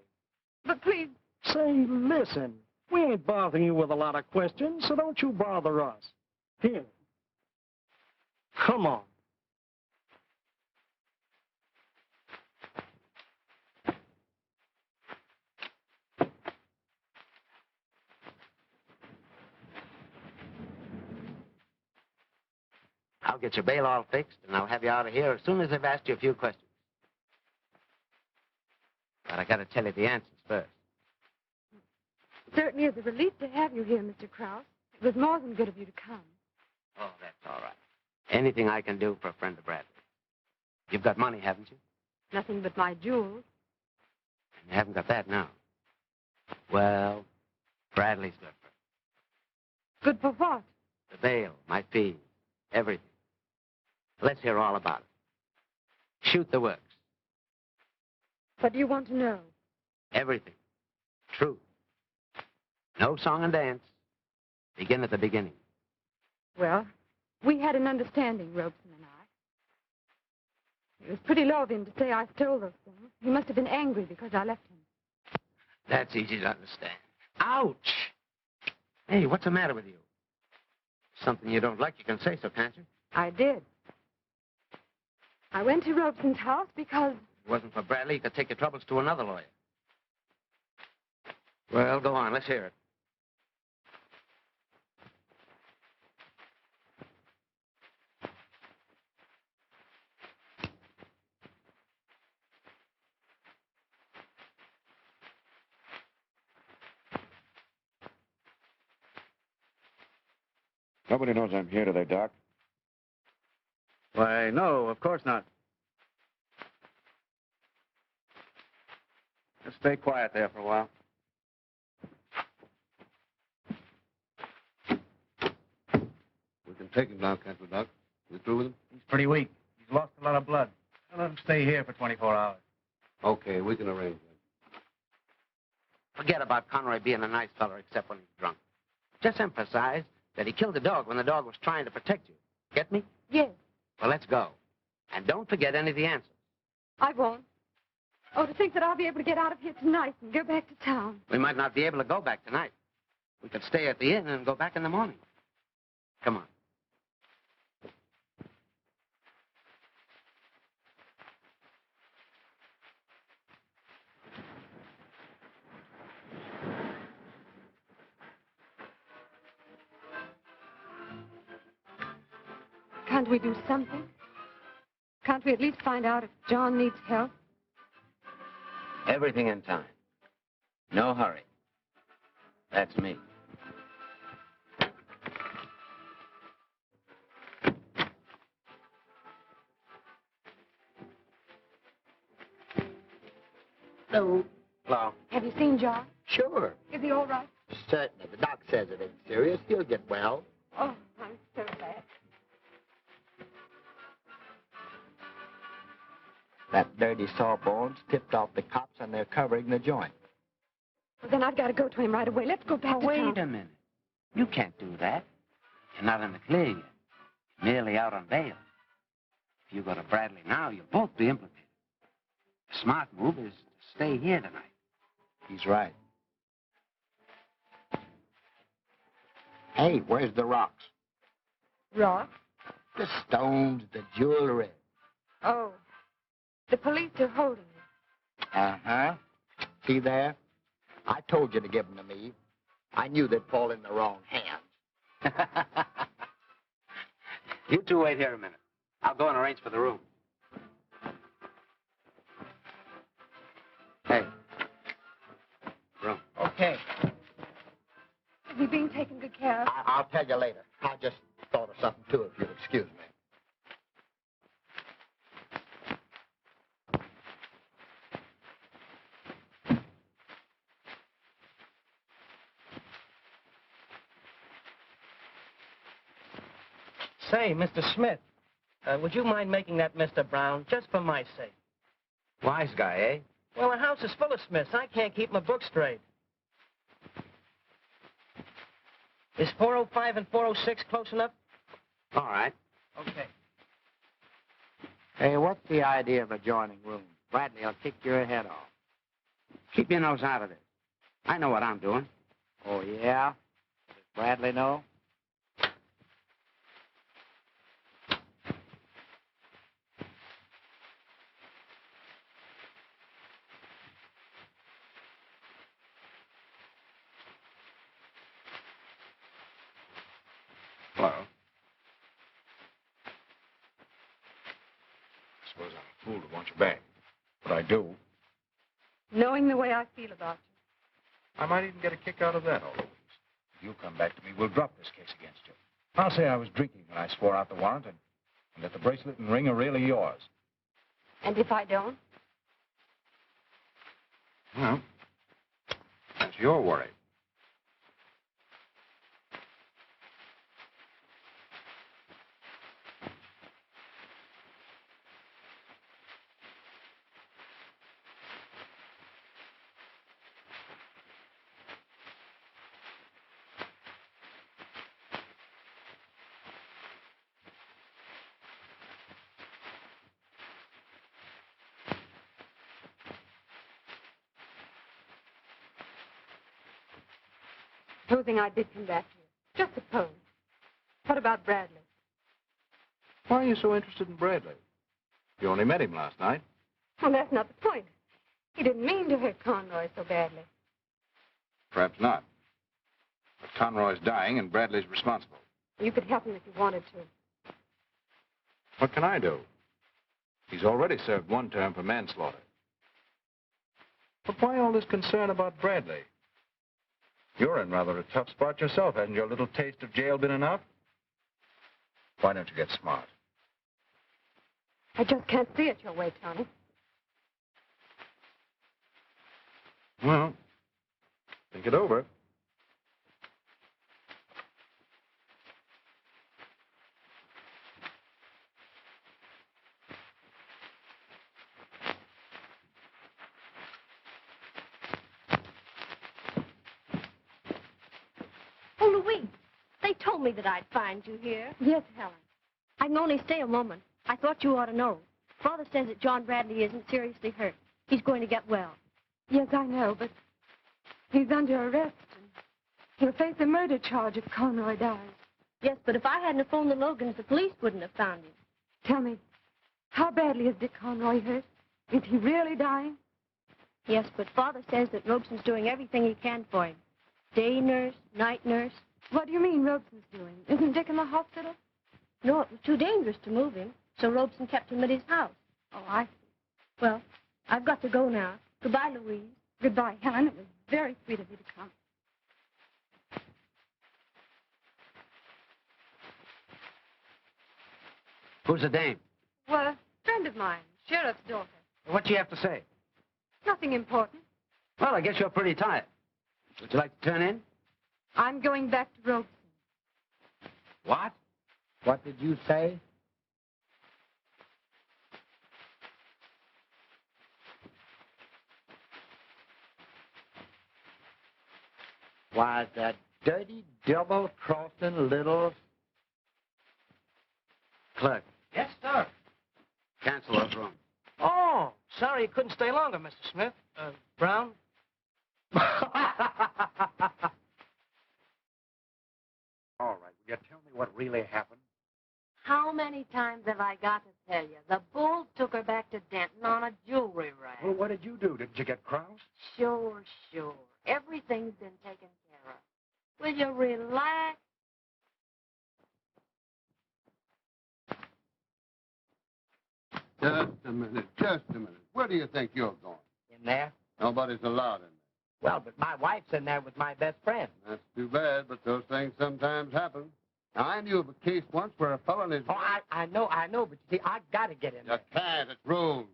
But please, Say, listen, we ain't bothering you with a lot of questions, so don't you bother us. Here. Come on. I'll get your bail all fixed, and I'll have you out of here as soon as I've asked you a few questions. But I got to tell you the answers first. it certainly is a relief to have you here, Mr. Krause. It was more than good of you to come. Oh, that's all right. Anything I can do for a friend of Bradley. You've got money, haven't you? Nothing but my jewels. And you haven't got that now. Well, Bradley's good for it. Good for what? The bail, my fees, everything. Let's hear all about it. Shoot the works. What do you want to know? Everything. Truth. No song and dance. Begin at the beginning. Well, we had an understanding, Robson and I. It was pretty low of him to say I stole those things. He must have been angry because I left him. That's easy to understand. Ouch! Hey, what's the matter with you? Something you don't like, you can say so, can't you? I did. I went to Robson's house because... If it wasn't for Bradley, you could take your troubles to another lawyer. Well, go on. Let's hear it. Nobody knows I'm here, do they, Doc? Why, no, of course not. Just stay quiet there for a while. We can take him now, can't we, Doc? We through with him? He's pretty weak. He's lost a lot of blood. I'll let him stay here for 24 hours. Okay, we can arrange that. Forget about Conroy being a nice fellow except when he's drunk. Just emphasize that he killed the dog when the dog was trying to protect you. Get me? Yes, Well, let's go. And don't forget any of the answers. I won't. Oh, to think that I'll be able to get out of here tonight and go back to town. We might not be able to go back tonight. We could stay at the inn and go back in the morning. Come on. Can't we do something? Can't we at least find out if John needs help? Everything in time. No hurry. That's me. Hello. Hello. Have you seen John? Sure. Is he all right? Certainly. The doc says it ain't serious. He'll get well. Oh, I'm so glad. That dirty sawbones tipped off the cops and they're covering the joint. Well, then I've got to go to him right away. Let's go back to town. Wait a minute. You can't do that. You're not in the clear yet. You're merely out on bail. If you go to Bradley now, you'll both be implicated. The smart move is to stay here tonight. He's right. Hey, where's the rocks? Rock? The stones, the jewelry. Oh, the police are holding me. Uh-huh. See there? I told you to give them to me. I knew they'd fall in the wrong hands. You two wait here a minute. I'll go and arrange for the room. Hey. Room. Okay. Is he being taken good care of? I'll tell you later. I just thought of something, too, if you'll excuse me. Say, Mr. Smith, would you mind making that Mr. Brown, just for my sake? Wise guy, eh? Well, the house is full of Smiths. I can't keep my book straight. Is 405 and 406 close enough? All right. Okay. Hey, what's the idea of adjoining room? Bradley will kick your head off. Keep your nose out of it. I know what I'm doing. Oh, yeah? Does Bradley know? Hello. I suppose I'm a fool to want you back, but I do. Knowing the way I feel about you. I might even get a kick out of that, all Louise. If you come back to me, we'll drop this case against you. I'll say I was drinking when I swore out the warrant, and that the bracelet and ring are really yours. And if I don't? Well, that's your worry. Supposing I did come back here. Just suppose. What about Bradley? Why are you so interested in Bradley? You only met him last night. Well, that's not the point. He didn't mean to hurt Conroy so badly. Perhaps not. But Conroy's dying, and Bradley's responsible. You could help him if you wanted to. What can I do? He's already served one term for manslaughter. But why all this concern about Bradley? You're in rather a tough spot yourself. Hasn't your little taste of jail been enough? Why don't you get smart? I just can't see it your way, Tony. Well, think it over. Oh, Louise, they told me that I'd find you here. Yes, Helen. I can only stay a moment. I thought you ought to know. Father says that John Bradley isn't seriously hurt. He's going to get well. Yes, I know, but he's under arrest. And he'll face a murder charge if Conroy dies. Yes, but if I hadn't have phoned the Logans, the police wouldn't have found him. Tell me, how badly is Dick Conroy hurt? Is he really dying? Yes, but Father says that Robson's doing everything he can for him. Day nurse, night nurse. What do you mean Robson's doing? Isn't Dick in the hospital? No, it was too dangerous to move him, so Robson kept him at his house. Oh, I see. Well, I've got to go now. Goodbye, Louise. Goodbye, Helen. It was very sweet of you to come. Who's the dame? Well, a friend of mine, sheriff's daughter. What'd she have to say? Nothing important. Well, I guess you're pretty tired. Would you like to turn in? I'm going back to Robson. What? What did you say? Why, that dirty, double-crossing little... Clerk, Yes, sir. cancel those rooms. Oh, sorry you couldn't stay longer, Mr. Smith. Brown? All right, will you tell me what really happened? How many times have I got to tell you? The bulls took her back to Denton on a jewelry rack. Well, what did you do? Didn't you get crossed? Sure. Everything's been taken care of. Will you relax? Just a minute. Where do you think you're going? In there? Nobody's allowed in there. Well, but my wife's in there with my best friend. That's too bad, but those things sometimes happen. Now, I knew of a case once where a fellow and his... Oh, I know, but you see, I got to get in You there. can't. It's rules.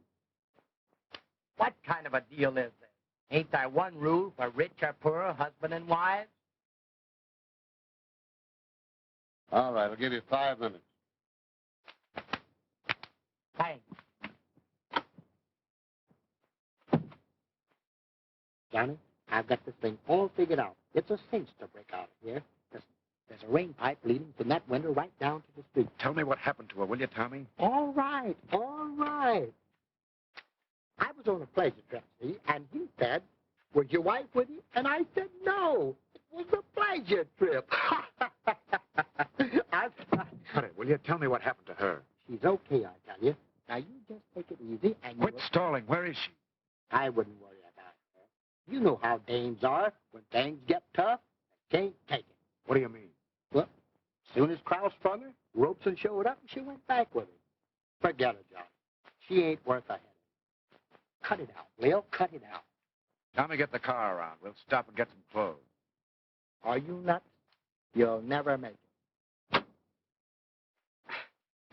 What kind of a deal is this? Ain't there one rule for rich or poor, husband and wives? All right, I'll give you 5 minutes. Thanks. Johnny, I've got this thing all figured out. It's a cinch to break out of here. Listen, there's a rain pipe leading from that window right down to the street. Tell me what happened to her, will you, Tommy? All right. I was on a pleasure trip, see, and he said, was your wife with you? And I said, no, it was a pleasure trip. Honey, will you tell me what happened to her? She's okay, I tell you. Now, you just take it easy and... Quit stalling. Where is she? I wouldn't worry about her. You know how dames are. When things get tough, they can't take it. What do you mean? Well, as soon as Krause sprung her, Robson showed up and she went back with him. Forget her, John. She ain't worth a headache. Cut it out, Will. Cut it out. Tommy, get the car around. We'll stop and get some clothes. Are you nuts? You'll never make it.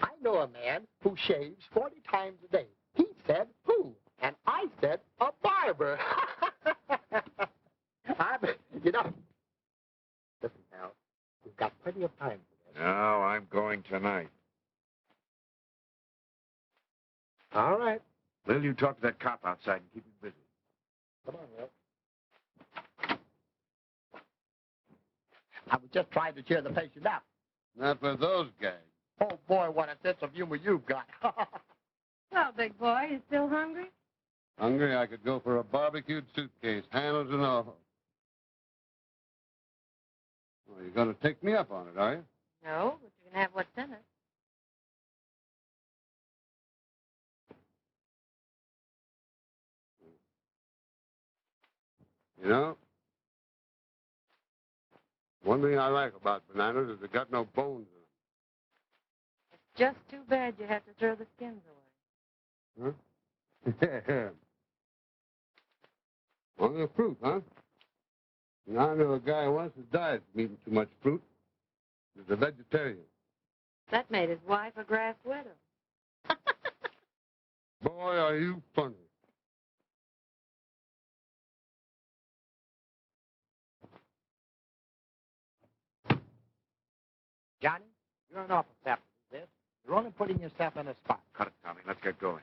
I know a man who shaves 40 times a day. He said, who? And I said, a barber. You know, listen, Al, we've got plenty of time for this. No, I'm going tonight. All right. Will, you talk to that cop outside and keep him busy. Come on, Will. I was just trying to cheer the patient up. Not with those guys. Oh, boy, what a sense of humor you've got. Well, big boy, you still hungry? Hungry, I could go for a barbecued suitcase, handles and all. Well, you're going to take me up on it, are you? No, but you can have what's in it. You know, one thing I like about bananas is they got no bones in It's just too bad you have to throw the skins away. them. Huh? Well, they're fruit, huh? And I knew a guy once who died from eating too much fruit. He was a vegetarian. That made his wife a grass widow. Boy, are you funny. Johnny, you're an awful sap to do this. You're only putting yourself in a spot. Cut it, Tommy. Let's get going.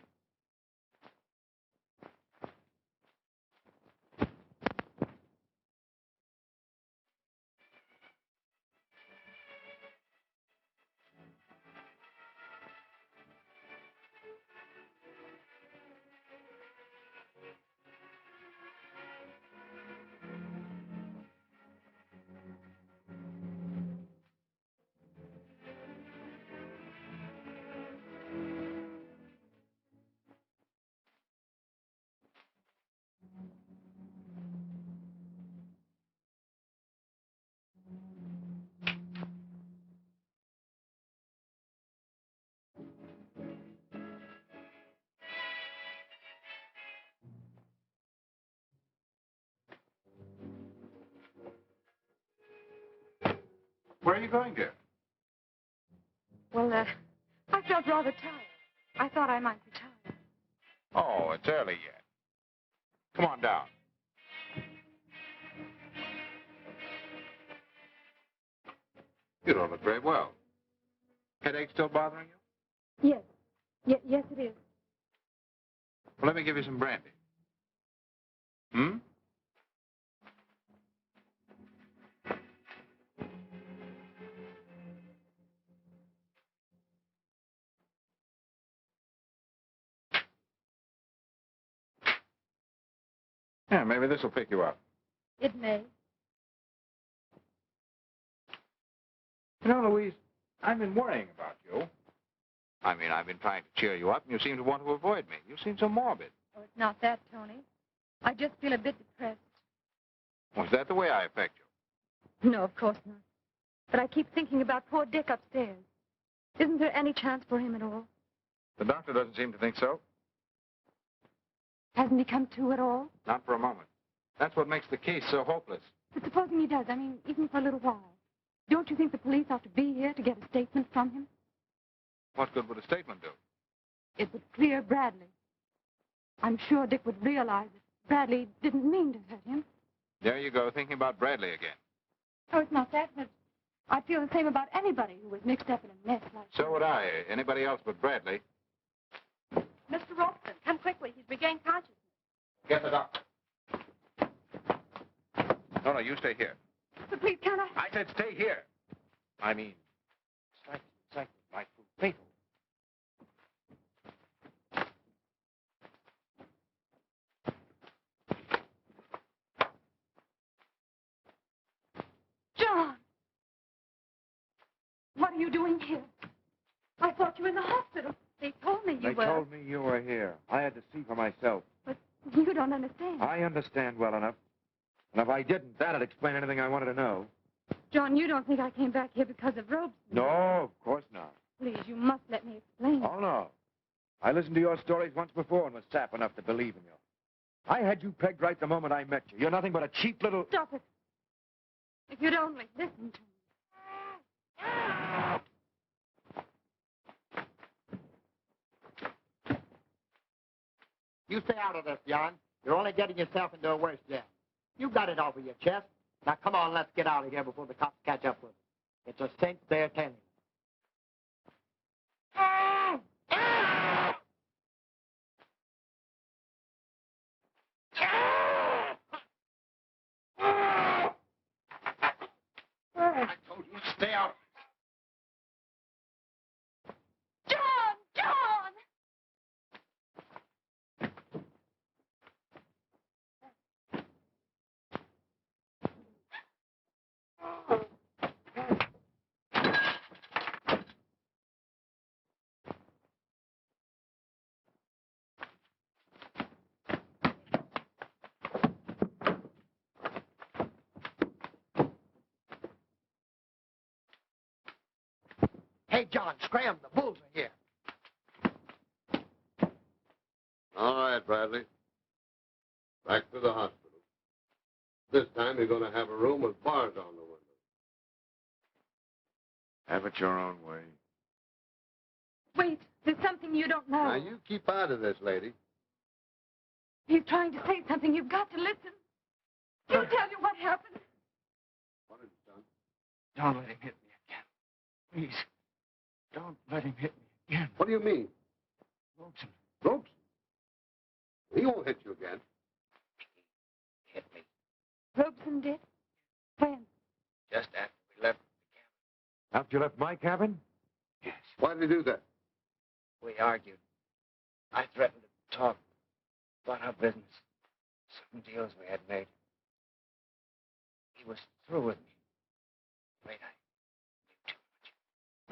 are you going to? Well, I felt rather tired. I thought I might retire. Oh, it's early yet. Come on down. You don't look very well. Headache still bothering you? Yes. Yes, it is. Well, let me give you some brandy. Hmm? Yeah, maybe this will pick you up. It may. You know, Louise, I've been worrying about you. I mean, I've been trying to cheer you up, and you seem to want to avoid me. You seem so morbid. Oh, it's not that, Tony. I just feel a bit depressed. Was that the way I affect you? No, of course not. But I keep thinking about poor Dick upstairs. Isn't there any chance for him at all? The doctor doesn't seem to think so. Hasn't he come to at all? Not for a moment. That's what makes the case so hopeless. But supposing he does, I mean, even for a little while. Don't you think the police ought to be here to get a statement from him? What good would a statement do? It would clear Bradley. I'm sure Dick would realize that Bradley didn't mean to hurt him. There you go, thinking about Bradley again. Oh, it's not that, but I'd feel the same about anybody who was mixed up in a mess like that. So would I. Anybody else but Bradley. Mr. Robson, come quickly. He's regained consciousness. Get the doctor. No, you stay here. But please, can I? I said stay here. I mean, slightly like fatal. John! What are you doing here? I thought you were in the hospital. They told me you were. They told me you were here. I had to see for myself. But you don't understand. I understand well enough. And if I didn't, that'd explain anything I wanted to know. John, you don't think I came back here because of Robson? No, of course not. Please, you must let me explain. Oh, no. I listened to your stories once before and was sap enough to believe in you. I had you pegged right the moment I met you. You're nothing but a cheap little... Stop it. If you'd only listen to me. You stay out of this, John. You're only getting yourself into a worse jam. You got it off of your chest. Now, come on, let's get out of here before the cops catch up with us. It's a cinch they're telling you. I told you to stay out. John! John! Hey, John, scram. The bulls are here. All right, Bradley. Back to the hospital. This time you're going to have a room with bars on the window. Have it your own way. Wait, there's something you don't know. Now, you keep out of this, lady. He's trying to say something. You've got to listen. He'll tell you what happened. What is it, son? Don't let him hit me again. Please. Don't let him hit me again. What do you mean? Rosen. Robson? He won't hit you again. Hit me. Robson did? When? Just after we left the cabin. After you left my cabin? Yes. Why did he do that? We argued. I threatened to talk about our business. Some deals we had made. He was through with me. Wait, I knew too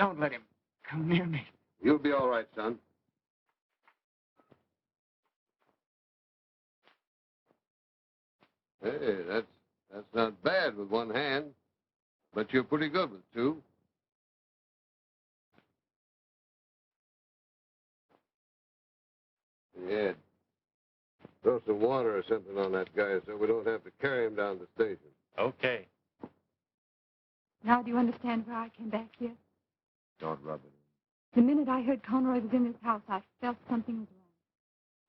much. Don't let him come near me. You'll be all right, son. Hey, that's not bad with one hand, but you're pretty good with two. Yeah. Throw some water or something on that guy so we don't have to carry him down the station. Okay. Now do you understand why I came back here? Don't rub it The minute I heard Conroy was in this house, I felt something was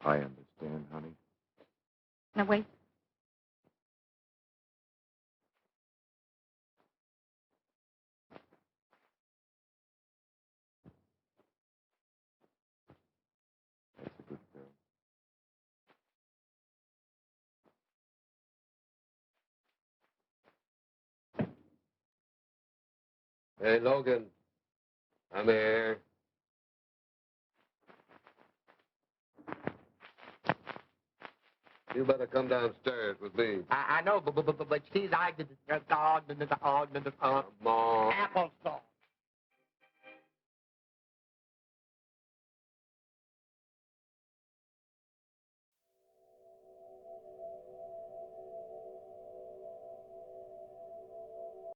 wrong. in. I understand, honey. Now, wait. That's a good girl. Hey, Logan. Come here. You better come downstairs with me. I know, but she's I did the dog, Come on. applesauce.